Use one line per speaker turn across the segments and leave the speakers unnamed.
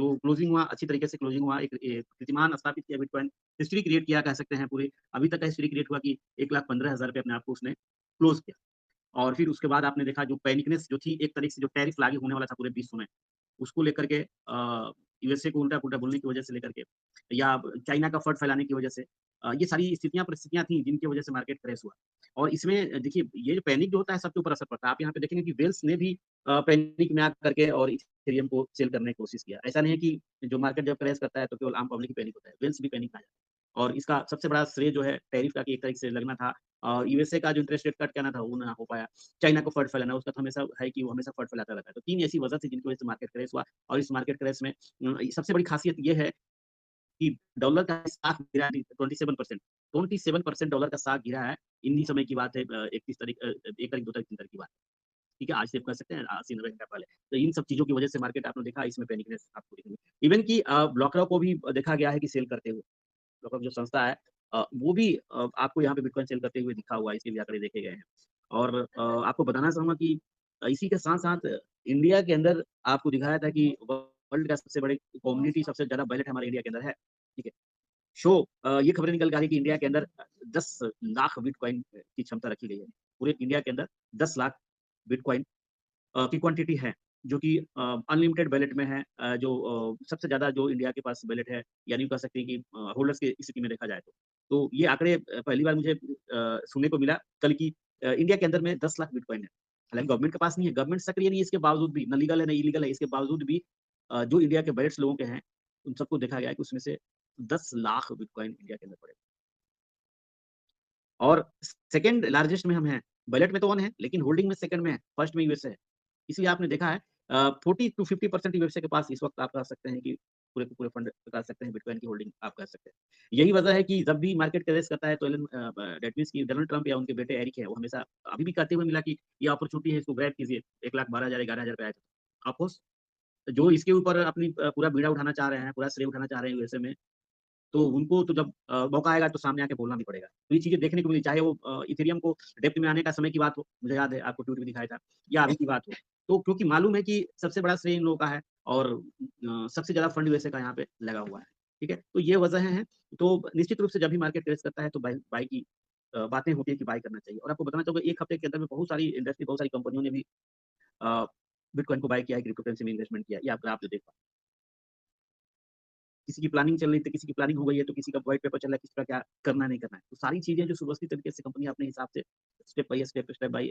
जो क्लोजिंग हुआ, अच्छी तरीके से क्लोजिंग हुआ, एक कीर्तिमान स्थापित किया बिटकॉइन, हिस्ट्री क्रिएट किया कह सकते हैं पूरे। अभी तक का हिस्ट्री क्रिएट हुआ कि 1,15,000 पे अपने आप को उसने क्लोज़ किया। और फिर उसके बाद आपने देखा जो पैनिकनेस जो थी, एक तरीके से जो टैरिफ लागू होने वाला था पूरे विश्व में, उसको लेकर के यूएसए को उल्टा-पुल्टा बोलने की वजह से लेकर के या चाइना का फर्ड फैलाने की वजह से ये सारी स्थितियाँ परिस्थितियाँ थी जिनकी वजह से मार्केट क्रैश हुआ। और इसमें देखिए ये जो पैनिक जो होता है सबके ऊपर असर पड़ता है। आप यहाँ पे देखेंगे कि वेल्स ने भी पैनिक में आकर के और इथेरियम को सेल करने की कोशिश किया। ऐसा नहीं है कि जो मार्केट जब क्रैश करता है तो केवल आम पब्लिक ही पैनिक होता है, वेल्स भी पैनिक में आ जाता है। और इसका सबसे बड़ा श्रेय जो है टैरिफ का कि एक तरीके से लगना था यूएसए का जो इंटरेस्ट रेट कट करना था वो ना हो पाया। चाइना को फंड फैलाना उसका तो हमेशा है कि वो हमेशा फंड फैलाता रहता है। तो 3 ऐसी वजह थी जिनकी वजह से मार्केट क्रैश हुआ और इस मार्केट क्रैश में सबसे बड़ी खासियत ये है कि डॉलर का साख गिरा है 27% डॉलर का साख गिरा है। इन्हीं समय की बात है 31 तारीख 1 तारीख, 2 तारीख, 3 तारीख की बात है। ठीक है, आज से आप कह सकते हैं 80-90 घंटा पहले। तो इन सब चीज़ों की वजह से मार्केट आपने देखा इसमें पैनिकनेस आपको दिखेगी। इवन कि ब्लॉकरॉ को भी देखा गया है कि सेल करते हुए। ब्लॉकरॉ जो संस्था है वो भी आपको यहाँ पे बिटकॉइन सेल करते हुए दिखा हुआ है, इसके भी आंकड़े देखे गए हैं। और आपको बताना चाहूँगा कि इसी के साथ-साथ इंडिया के अंदर आपको दिखाया था कि वर्ल्ड का सबसे बड़ी कम्युनिटी सबसे ज़्यादा वैलेट हमारे इंडिया के अंदर है। ठीक है। ये खबरें निकल के आ रही है कि इंडिया के अंदर 10 लाख बिटकॉइन की क्षमता रखी गई है। पूरे इंडिया के अंदर 10 लाख बिटकॉइन की क्वांटिटी है, जो कि अनलिमिटेड वैलेट में है जो सबसे ज़्यादा जो इंडिया के पास वैलेट है, यानी कह सकते हैं कि होल्डर्स की स्थिति में देखा जाए तो। तो ये आंकड़े पहली बार मुझे सुनने को मिला कल की इंडिया के अंदर में 10 लाख बिटकॉइन है। हालाँकि गवर्नमेंट के पास नहीं है, गवर्नमेंट सक्रिय नहीं है इसके बावजूद भी, ना लीगल है, ना इल्लीगल है, इसके बावजूद भी जो इंडिया के वैलेट्स लोगों के हैं, उन सबको देखा गया है कि उसमें से 10 लाख बिटकॉइन इंडिया के अंदर पड़े। और सेकंड लार्जेस्ट में हम हैं। वैलेट में तो 1 है, लेकिन होल्डिंग में सेकंड में है, फर्स्ट में यूएसए है। इसलिए आपने देखा है 40 टू 50% यूएसए के पास इस वक़्त आप कह सकते हैं कि पूरे के पूरे फंड कह सकते हैं बिटकॉइन की होल्डिंग आप कह सकते हैं। यही वजह है कि जब भी मार्केट क्रैश करता है तो दैट मीन्स कि डोनाल्ड ट्रम्प या उनके बेटे एरिक है, वो हमेशा अभी भी कहते हुए मिला कि ये अपॉर्च्युनिटी है इसको ग्रैब कीजिए। 1,12,000 11,000 पे आया था। ऑफ कोर्स जो इसके ऊपर अपनी पूरा बीड़ा उठाना चाह रहे हैं, पूरा श्रेय उठाना चाह रहे हैं यूएसए में तो उनको तो जब मौका आएगा तो सामने आके बोलना भी पड़ेगा। तो ये चीज़ें देखने को मिली, चाहे वो इथेरियम को डेप्थ में आने का समय की बात हो, मुझे याद है आपको ट्वीट में दिखाया था, या अभी की बात हो। तो क्योंकि मालूम है कि सबसे बड़ा श्रेय इन लोगों का है और सबसे ज़्यादा फंड यूएसए का यहाँ पे लगा हुआ है। ठीक है? तो ये वजहें हैं। तो निश्चित रूप से जब भी मार्केट क्रैश करता है तो बाय बाय की बातें होती है कि बाय करना चाहिए। और आपको बताना चाहूँगा 1 हफ्ते के अंदर में बहुत सारी इंडस्ट्री, बहुत सारी कंपनियों ने भी अ, बिटकॉइन को बाय किया है, क्रिप्टो करेंसी में इन्वेस्टमेंट किया है। ये आप ग्राफ जो देख पा किसी की प्लानिंग चल रही थी, किसी की प्लानिंग हो गई है, तो किसी का व्हाइट पेपर चल रहा है, किसी का क्या करना है, नहीं करना है। तो सारी चीज़ें जो सुव्यवस्थित तरीके से कंपनी अपने हिसाब से step by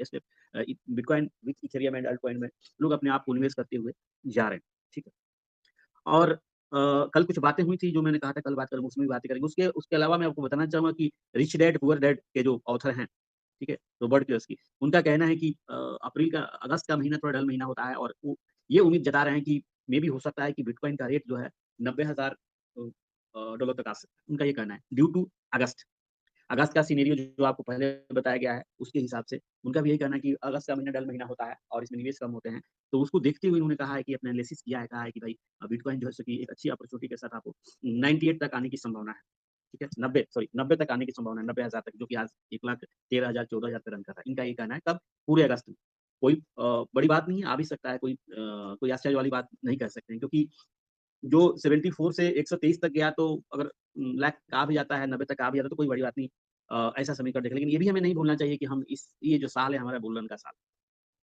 step bitcoin with Ethereum and altcoin में लोग अपने आप को निवेश करते हुए जा रहे हैं। ठीक है? और कल कुछ बातें हुई थी जो मैंने कहा था कल बात करेंगे, उसमें भी बातें करेंगे। उसके उसके अलावा मैं आपको बताना चाहूँगा कि रिच डैड पुअर डैड के जो ऑथर हैं, ठीक है? रॉबर्ट कियोसाकी, उनका कहना है कि अप्रैल का अगस्त का महीना थोड़ा डल महीना होता है और वो ये उम्मीद जता रहे हैं कि मेबी हो सकता है कि बिटकॉइन का रेट जो है 90,000 डॉलर तक आ सकता है। उनका ये कहना है ड्यू टू अगस्त। अगस्त का सिनेरियो जो आपको पहले बताया गया है, उसके हिसाब से उनका भी यही कहना है कि अगस्त का महीना डल महीना होता है और इसमें निवेश कम होते हैं। तो उसको देखते हुए उन्होंने कहा है कि अपने एनालिसिस किया है, कहा है कि भाई बिटकॉइन जो है सो कि एक अच्छी अपॉर्च्युनिटी के साथ आपको 98 तक आने की संभावना है। ठीक है? 90 तक आने की संभावना है, 90,000 तक, जो कि आज 1,13,000 14,000 पे रन कर रहा है। इनका ये कहना है कब? पूरे अगस्त में। कोई बड़ी बात नहीं है, आ भी सकता है, कोई आश्चर्य वाली बात नहीं कह सकते हैं क्योंकि जो 74 से 123 तक गया तो अगर लाख आ भी जाता है, 90 तक आ भी जाता है तो कोई बड़ी बात नहीं। ऐसा समीकरण देखें, लेकिन ये भी हमें नहीं भूलना चाहिए कि हम ये जो साल है हमारा बुल रन का साल,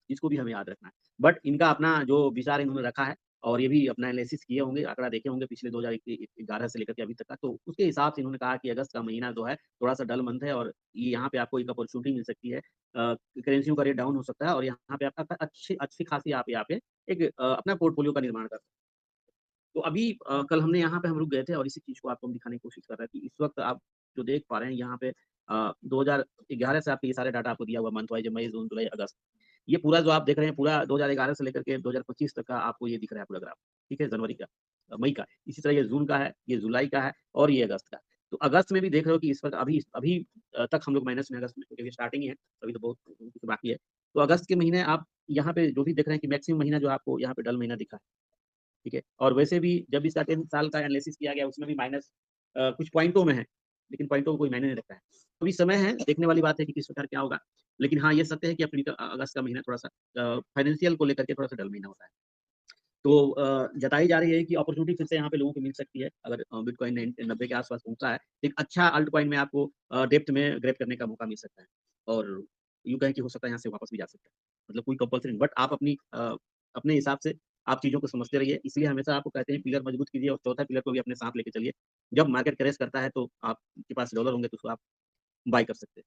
इसको भी हमें याद रखना है। बट इनका अपना जो विचार इन्होंने रखा है और ये भी अपना एनालिसिस किए होंगे, आंकड़ा देखे होंगे पिछले 2011 से लेकर के अभी तक का, तो उसके हिसाब से इन्होंने कहा कि अगस्त का महीना जो है थोड़ा-सा डल मंथ है और ये यहाँ पे आपको एक अपॉर्च्युनिटी मिल सकती है। करेंसियों का रेट डाउन हो सकता है और यहाँ पे आपका अच्छी अच्छी खासी आप यहाँ पे एक अपना पोर्टफोलियो का निर्माण कर सकते हैं। तो अभी कल हमने यहाँ पे हम रुक गए थे और इसी चीज़ को आपको हम दिखाने की कोशिश कर रहे हैं कि इस वक़्त आप जो देख पा रहे हैं यहाँ पे 2011 से आपके ये सारे डाटा आपको दिया हुआ मंथ वाइज़ मई, जून, जुलाई, अगस्त। ये पूरा जो आप देख रहे हैं पूरा 2011 से लेकर के 2025 तक का आपको ये दिख रहा है पूरा ग्राफ, ठीक है? जनवरी का मई का। इसी तरह ये जून का है, ये जुलाई का है और ये अगस्त का। तो अगस्त में भी देख रहे हो कि इस वक़्त अभी अभी तक हम लोग माइनस में अगस्त में क्योंकि स्टार्टिंग ही है, अभी तो बहुत कुछ बाकी है। तो अगस्त के महीने आप यहाँ पे जो भी देख रहे हैं कि मैक्सिमम महीना जो आपको यहाँ पे डल महीना दिखा है। ठीक है? और वैसे भी जब इसका 10 साल का एनालिसिस किया गया उसमें भी माइनस कुछ पॉइंटों में है, लेकिन पॉइंटों को कोई मायने नहीं रखता है। अभी समय है, देखने वाली बात है कि किस प्रकार क्या होगा। लेकिन हाँ, ये सत्य है कि अप्रैल का अगस्त का महीना थोड़ा-सा फाइनेंशियल को लेकर के थोड़ा-सा डल महीना होता है। तो जताई जा रही है कि अपॉर्चुनिटी फिर से यहाँ पे लोगों को मिल सकती है अगर बिटकॉइन 90 के आस-पास पहुँचता है। एक अच्छा अल्ट कॉइन में आपको डेप्थ में ग्रैब करने का मौका मिल सकता है और यूँ कहें कि हो सकता है यहाँ से वापस भी जा सकता है। मतलब कोई कंपल्सरी नहीं बट आप अपने हिसाब से आप चीज़ों को समझते रहिए। इसलिए हमेशा आपको कहते हैं पिलर मजबूत कीजिए और चौथा पिलर को भी अपने साथ लेके चलिए। जब मार्केट क्रैश करता है तो आपके पास डॉलर होंगे तो उसको आप बाय कर सकते हैं।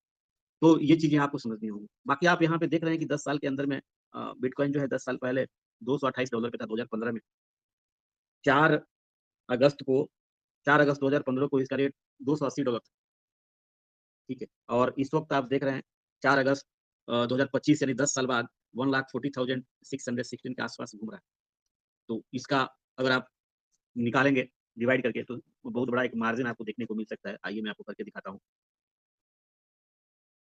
तो ये चीज़ें आपको समझनी होंगी। बाकी आप यहाँ पे देख रहे हैं कि 10 साल के अंदर में बिटकॉइन जो है 10 साल पहले $228 पे था 2015 में। 4 अगस्त को 4 अगस्त 2015 को इसका रेट $280 था, ठीक है? और इस वक़्त आप देख रहे हैं 4 अगस्त 2025 यानी 10 साल बाद 1,40,616 के आस-पास घूम रहा है। तो इसका अगर आप निकालेंगे डिवाइड करके तो बहुत बड़ा एक मार्जिन आपको देखने को मिल सकता है। आइए मैं आपको करके दिखाता हूँ।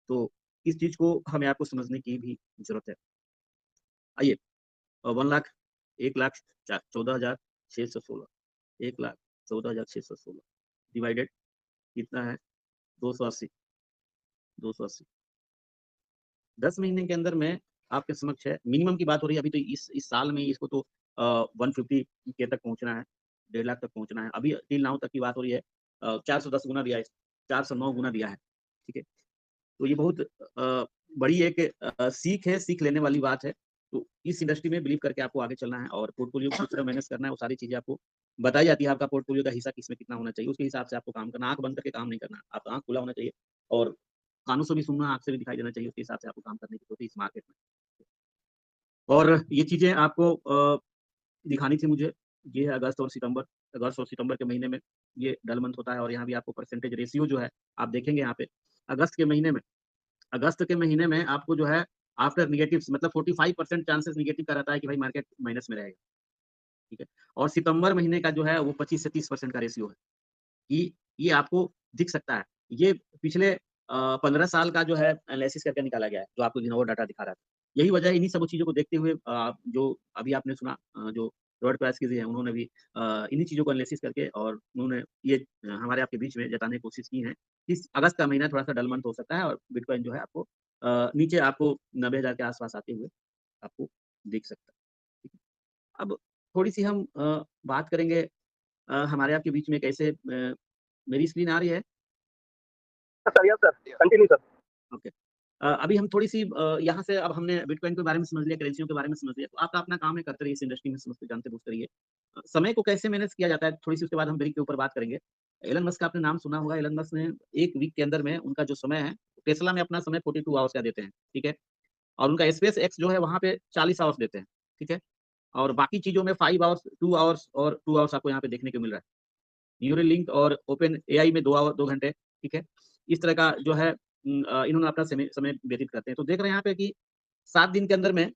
तो इस चीज़ को हमें आपको समझने की भी ज़रूरत है। आइए 1 लाख 1 लाख चा 14,616 1 लाख 14,616 डिवाइडेड कितना है 280 280 10 महीने के अंदर में आपके समक्ष है मिनिमम की बात हो रही है अभी तो इस साल में इसको तो 150 के तक पहुँचना है, 1.5 लाख तक पहुँचना है। अभी टिल नाउ तक की बात हो रही है 410 गुना दिया है, 409 गुना दिया है, ठीक है? तो ये बहुत बड़ी एक सीख है, सीख लेने वाली बात है। तो इस इंडस्ट्री में बिलीव करके आपको आगे चलना है और पोर्टफोलियो को किस तरह मैनेज करना है, वो सारी चीज़ें आपको बताई जाती है। आपका पोर्टफोलियो का हिस्सा किसमें कितना होना चाहिए, उसके हिसाब से आपको काम करना है। आँख बंद करके काम नहीं करना है। आपका आँख खुला होना चाहिए और कानों से भी सुनना, आँख से भी दिखाई देना चाहिए। उसके हिसाब से आपको काम करने की ज़रूरत है इस मार्केट में। और ये चीज़ें आपको दिखानी थी मुझे। ये है अगस्त और सितंबर के महीने में ये डल मंथ होता है और यहाँ भी आपको परसेंटेज रेशियो जो है, आप देखेंगे यहाँ पे अगस्त के महीने में अगस्त के महीने में आपको जो है आफ्टर नेगेटिव्स मतलब 45% चांसेस नेगेटिव का रहता है कि भाई मार्केट माइनस में रहेगा, ठीक है? और सितंबर महीने का जो है वो 25 से 30% का रेशियो है कि ये आपको दिख सकता है। ये पिछले 15 साल का जो है एनालिसिस करके निकाला गया है, जो आपको इनोवा डाटा दिखा रहा था। यही वजह है इन्हीं सब चीज़ों को देखते हुए जो अभी आपने सुना जो रॉबर्ट क्वास्की जी हैं उन्होंने भी इन्हीं चीज़ों को एनालिसिस करके और उन्होंने ये हमारे आपके बीच में जताने की कोशिश की है कि इस अगस्त का महीना थोड़ा-सा डल मंथ हो सकता है और बिटकॉइन जो है आपको नीचे आपको 90,000 के आस-पास आते हुए आपको दिख सकता है। ठीक है? अब थोड़ी-सी हम बात करेंगे हमारे आपके बीच में कैसे मेरी स्क्रीन आ रही है?
Sir, yes sir, continue sir.
Okay. अभी हम थोड़ी-सी यहाँ से अब हमने बिटकॉइन के बारे में समझ लिया, करेंसियों के बारे में समझ लिया, तो आपका अपना काम है करते रहिए इस इंडस्ट्री में समझते जानते बूझते रहिए। समय को कैसे मैनेज किया जाता है, थोड़ी-सी उसके बाद हम ब्रेक के ऊपर बात करेंगे। एलन मस्क का आपने नाम सुना होगा, एलन मस्क ने 1 वीक के अंदर में उनका जो समय है, टेस्ला में अपना समय 42 आवर्स का देते हैं, ठीक है? और उनका स्पेस एक्स जो है वहाँ पे 40 आवर्स देते हैं, ठीक है? और बाकी चीज़ों में 5 आवर्स, 2 आवर्स और 2 आवर्स आपको यहाँ पे देखने को मिल रहा है। न्यूरालिंक और ओपन एआई में 2 घंटे, ठीक है? इस तरह का जो है इन्होंने अपना समय समय व्यतीत करते हैं। तो देख रहे हैं यहाँ पे कि 7 दिन के अंदर में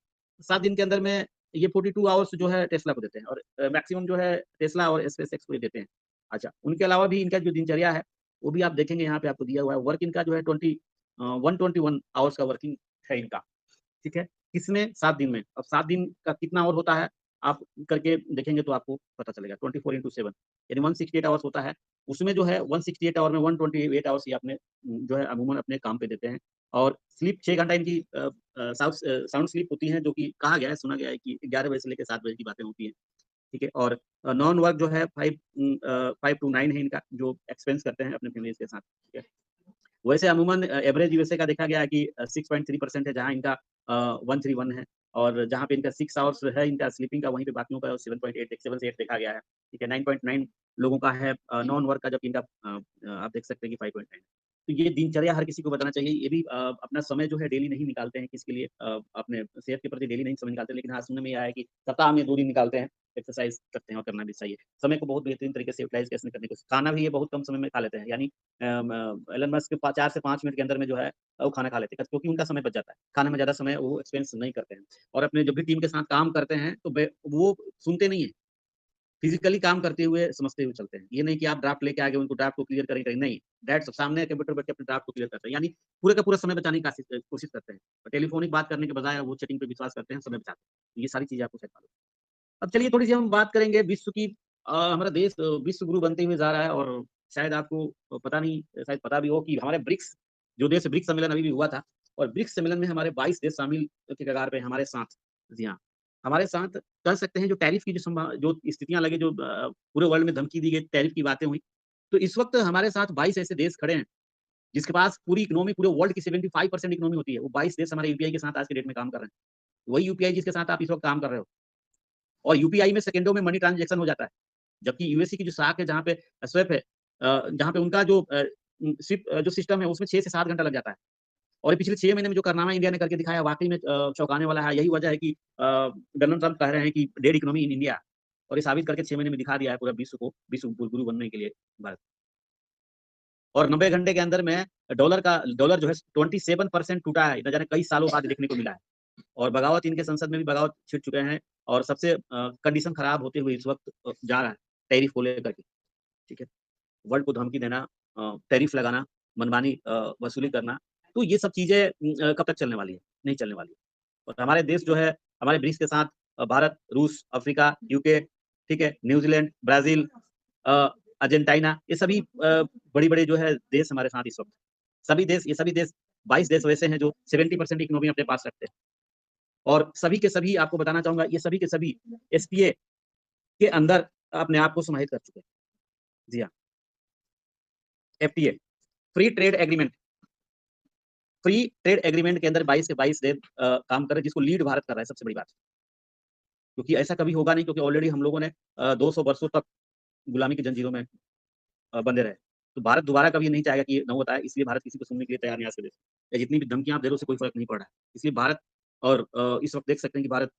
7 दिन के अंदर में ये 42 आवर्स जो है टेस्ला को देते हैं और मैक्सिमम जो है टेस्ला और स्पेसएक्स को ये देते हैं। अच्छा, उनके अलावा भी इनका जो दिनचर्या है, वो भी आप देखेंगे यहाँ पे आपको दिया हुआ है। वर्क इनका जो है 121 आवर्स का वर्किंग है इनका। ठीक है? किसमें? 7 दिन में। अब 7 दिन का कितना और होता है, आप करके देखेंगे तो आपको पता चलेगा 24/7 यानी 168 आवर्स होता है। उसमें जो है 168 आवर में 128 आवर्स ये अपने जो है अमूमन अपने काम पे देते हैं और स्लीप 6 घंटा इनकी साउंड स्लीप होती है जो कि कहा गया है, सुना गया है कि 11 बजे से लेके 7 बजे की बातें होती हैं। ठीक है? और नॉन वर्क जो है 5 टू 9 है इनका जो एक्सपेंस करते हैं अपने फैमिलीज़ के साथ। ठीक है? वैसे अमूमन एवरेज यूएसए का देखा गया है कि 6.3% है जहाँ इनका 131 है और जहाँ पे इनका 6 आवर्स है इनका स्लीपिंग का वहीं पे बाकियों का 7 से 8 देखा गया है। ठीक है 9.9 लोगों का है नॉन वर्क का जबकि इनका आप देख सकते हैं कि 5.9 तो ये दिनचर्या हर किसी को बताना चाहिए। ये भी अपना समय जो है डेली नहीं निकालते हैं किसके लिए अपने सेहत के प्रति डेली नहीं समय निकालते लेकिन हाँ, सुनने में आया है कि सप्ताह में 2 दिन निकालते हैं, एक्सरसाइज करते हैं और करना भी चाहिए। समय को बहुत बेहतरीन तरीके से यूटिलाइज़ कैसे करने को खाना भी ये बहुत कम समय में खा लेते हैं यानी एलन मस्क 4 से 5 मिनट के अंदर में जो है वो खाना खा लेते हैं क्योंकि उनका समय बच जाता है। खाने में ज़्यादा समय वो एक्सपेंस नहीं करते हैं और अपने जब भी टीम के साथ काम करते हैं तो वो सुनते नहीं हैं। फिज़िकली काम करते हुए समझते हुए चलते हैं। ये नहीं कि आप ड्राफ्ट लेके आ गए उनको ड्राफ्ट को क्लियर करें नहीं। डायरेक्ट सामने कंप्यूटर बैठ के अपने ड्राफ्ट को क्लियर करते हैं। यानी पूरे का पूरा समय बचाने की कोशिश करते हैं। टेलीफ़ोनिक बात करने के बजाय वो चैटिंग पे विश्वास करते हैं, समय बचाते हैं। ये सारी चीज़ें आपको शायद मालूम है। अब चलिए थोड़ी-सी हम बात करेंगे विश्व की हमारा देश विश्व गुरु बनते हुए जा रहा है और शायद आपको पता नहीं शायद पता भी हो कि हमारे ब्रिक्स जो देश ब्रिक्स सम्मेलन अभी भी हुआ था और ब्रिक्स सम्मेलन में हमारे 22 देश शामिल के कगार पे हमारे साथ। जी हाँ। हमारे साथ कह सकते हैं जो टैरिफ की जो स्थितियाँ लगी, जो पूरे वर्ल्ड में धमकी दी गई, टैरिफ की बातें हुई, तो इस वक़्त हमारे साथ 22 ऐसे देश खड़े हैं, जिसके पास पूरी इकोनॉमी पूरे वर्ल्ड की 75% इकोनॉमी होती है। वो 22 देश हमारे यूपीआई के साथ आज के डेट में काम कर रहे हैं। वही यूपीआई जिसके साथ आप इस वक़्त काम कर रहे हो, और यूपीआई में सेकंडों में मनी ट्रांज़ैक्शन हो जाता है। जबकि यूएसए की जो शाख है, जहाँ पे स्वेप है, जहाँ पे उनका जो जो सिस्टम है, उसमें 6 से 7 घंटा लग जाता है। और ये पिछले 6 महीने में जो कारनामा इंडिया ने करके दिखाया, वाक़ई में चौंकाने वाला है। यही वजह है कि डोनाल्ड ट्रम्प कह रहे हैं कि डेड इकोनॉमी इन इंडिया, और ये साबित करके 6 महीने में दिखा दिया है पूरा विश्व को, विश्व गुरु बनने के लिए भारत। और 90 घंटे के अंदर में डॉलर जो है 27% टूटा है, न जाने कई सालों बाद देखने को मिला है। और बगावत, इनके संसद में भी बगावत छिड़ चुके हैं, और सबसे कंडीशन खराब होते हुए इस वक़्त जा रहा है, टैरिफ को लेकर के, ठीक है? वर्ल्ड को धमकी देना, टैरिफ लगाना, मनमानी वसूली करना, तो ये सब चीज़ें कब तक चलने वाली है? नहीं चलने वाली है। और हमारे देश जो है, हमारे ब्रिक्स के साथ भारत, रूस, अफ्रीका, यूके, ठीक है? न्यूज़ीलैंड, ब्राज़ील, अ, अर्जेंटीना, ये सभी बड़ी-बड़ी जो है देश हमारे साथ इस वक़्त। सभी देश 22 देश वैसे हैं जो 70% इकोनॉमी अपने पास रखते हैं। और सभी के सभी, आपको बताना चाहूँगा, ये सभी के सभी एसपीए के अंदर अपने आप को समाहित कर चुके हैं। जी हाँ, FTA, free trade agreement. Free trade agreement के अंदर 22 के 22 देश काम कर रहे हैं, जिसको लीड भारत कर रहा है, सबसे बड़ी बात। क्योंकि ऐसा कभी होगा नहीं, क्योंकि ऑलरेडी हम लोगों ने 200 वर्षों तक गुलामी की जंजीरों में बंधे रहे। तो भारत दोबारा कभी नहीं चाहेगा कि ये न होता है, इसलिए भारत किसी को सुनने के लिए तैयार नहीं है आज के देश। या जितनी भी धमकियाँ आप दे रहे हो, उससे कोई फ़र्क नहीं पड़ रहा है। इसलिए भारत, और इस वक़्त देख सकते हैं कि भारत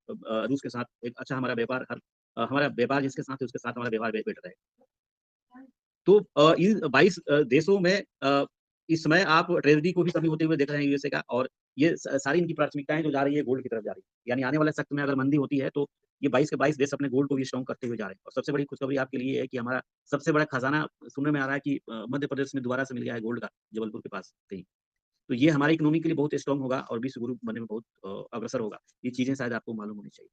रूस के साथ एक अच्छा हमारा व्यापार, हमारा व्यापार जिसके साथ है, उसके साथ हमारा व्यवहार बेटर है। तो इन 22 देशों में इस समय आप ट्रेजरी को भी कमी होते हुए देख रहे हैं यूएसए का, और ये सारी इनकी प्राथमिकताएँ जो जा रही है, गोल्ड की तरफ जा रही है। यानी आने वाले सत्र में अगर मंदी होती है, तो ये 22 के 22 देश अपने गोल्ड को भी स्ट्रॉन्ग करते हुए जा रहे हैं। और सबसे बड़ी खुशखबरी आपके लिए ये है कि हमारा सबसे बड़ा खजाना सुनने में आ रहा है कि मध्य प्रदेश में दोबारा से मिल गया है गोल्ड का, जबलपुर के पास कहीं। तो ये हमारी इकोनॉमी के लिए बहुत स्ट्रॉन्ग होगा, और विश्व गुरु बनने में बहुत अग्रसर होगा। ये चीज़ें शायद आपको मालूम होनी चाहिए।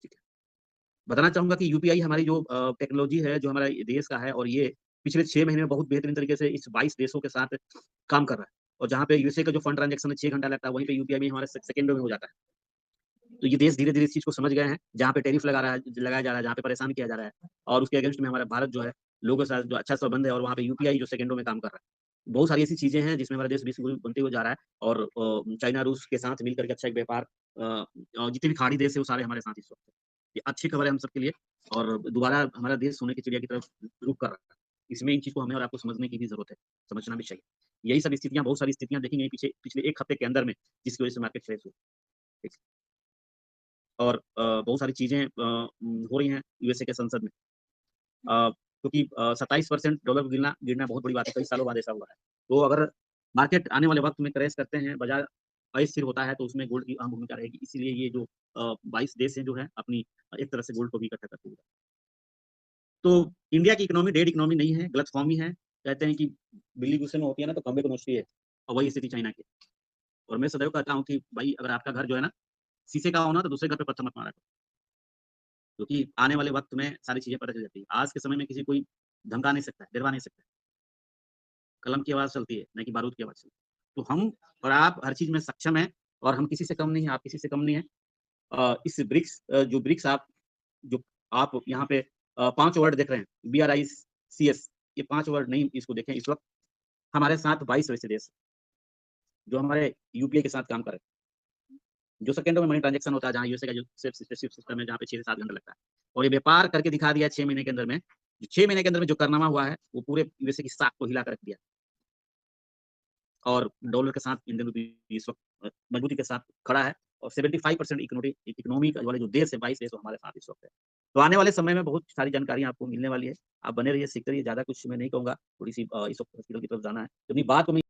ठीक है। बताना चाहूँगा कि यूपीआई हमारी जो टेक्नोलॉजी है, जो हमारा ये देश का है, और ये पिछले 6 महीने में बहुत बेहतरीन तरीके से इस 22 देशों के साथ काम कर रहा है। और जहाँ पे यूएसए का जो फंड ट्रांज़ैक्शन है 6 घंटा लगता है, वहीं पे यूपीआई में हमारे सेकंडों में हो जाता है। तो ये देश धीरे-धीरे इस चीज़ को समझ गए हैं, जहाँ पे टैरिफ लगाया जा रहा है, जहाँ पे परेशान किया जा रहा है, और उसके अगेंस्ट में हमारा भारत जो है, लोगों के साथ जो अच्छा संबंध है, और वहाँ पे यूपीआई जो सेकंडों में काम कर रहा है। बहुत सारी ऐसी चीज़ें हैं जिसमें हमारा देश विश्व गुरु बनते हुए जा रहा है, और चाइना, रूस के साथ मिलकर के अच्छा एक व्यापार, जितने भी खाड़ी देश है, वो सारे हमारे साथ इस वक़्त हैं। ये अच्छी खबर है हम सबके लिए, और दोबारा हमारा देश सोने की चिड़िया की तरफ रुख कर रहा है। इसमें इन चीज़ को हमें और आपको समझने की भी ज़रूरत है, समझना भी चाहिए। यही सब स्थितियाँ, बहुत सारी स्थितियाँ देखी गई पिछले 1 हफ्ते के अंदर में, जिसकी वजह से मार्केट क्रैश हुआ। ठीक। और बहुत सारी चीज़ें हो रही हैं यूएसए के संसद में। क्योंकि 27% डॉलर को गिरना गिरना बहुत बड़ी बात है, कई सालों बाद ऐसा हुआ है। तो अगर मार्केट आने वाले वक़्त में क्रैश करते हैं, बाज़ार अस्थिर होता है, तो उसमें गोल्ड की अहम भूमिका रहेगी। इसीलिए ये जो 22 देश हैं जो हैं, अपनी एक तरह से गोल्ड को भी इकट्ठा करते हुए। तो इंडिया की इकोनॉमी डेड इकोनॉमी नहीं है, गलतफ़हमी है। कहते हैं कि बिल्ली गुस्से में होती है ना, तो खंभे को नोचती है, और वही स्थिति चाइना की है। और मैं सदैव कहता हूँ कि भाई, अगर आपका घर जो है ना, शीशे का हो ना, तो दूसरे घर पे पत्थर मत मारा करो। क्योंकि आने वाले वक़्त में सारी चीज़ें पता चल जाती है। आज के समय में किसी कोई धमका नहीं सकता है, डरवा नहीं सकता है। कलम की आवाज़ चलती है, ना कि बारूद की आवाज़ चलती है। तो हम और आप हर चीज़ में सक्षम हैं, और हम किसी से कम नहीं हैं, आप किसी से कम नहीं हैं। इस ब्रिक्स, जो ब्रिक्स जो आप यहाँ पे 5 वर्ड देख रहे हैं, BRICS, ये 5 वर्ड नहीं, इसको देखें। इस वक़्त हमारे साथ 22 वैसे देश हैं, जो हमारे यूपीआई के साथ काम कर रहे हैं। जो सेकंडों में मनी ट्रांज़ैक्शन होता है, जहाँ यूएसए का जो SWIFT सिस्टम है, जहाँ पे 6 से 7 घंटे लगता है। और ये व्यापार करके दिखा दिया 6 महीने के अंदर में। 6 महीने के अंदर में जो कारनामा हुआ है, वो पूरे यूएसए की साख को हिला कर रख दिया। और डॉलर के साथ इंडियन रूपी इस वक़्त मजबूती के साथ खड़ा है, और 75% इकोनॉमी का वाले जो देश है, 22 देश, वो हमारे साथ इस वक़्त है। तो आने वाले समय में बहुत सारी जानकारियाँ आपको मिलने वाली है। आप बने रहिए, सीखते रहिए। ज़्यादा कुछ मैं नहीं कहूँगा, थोड़ी-सी इस वक़्त हॉस्पिटल की तरफ जाना है। तो अपनी बात को मैं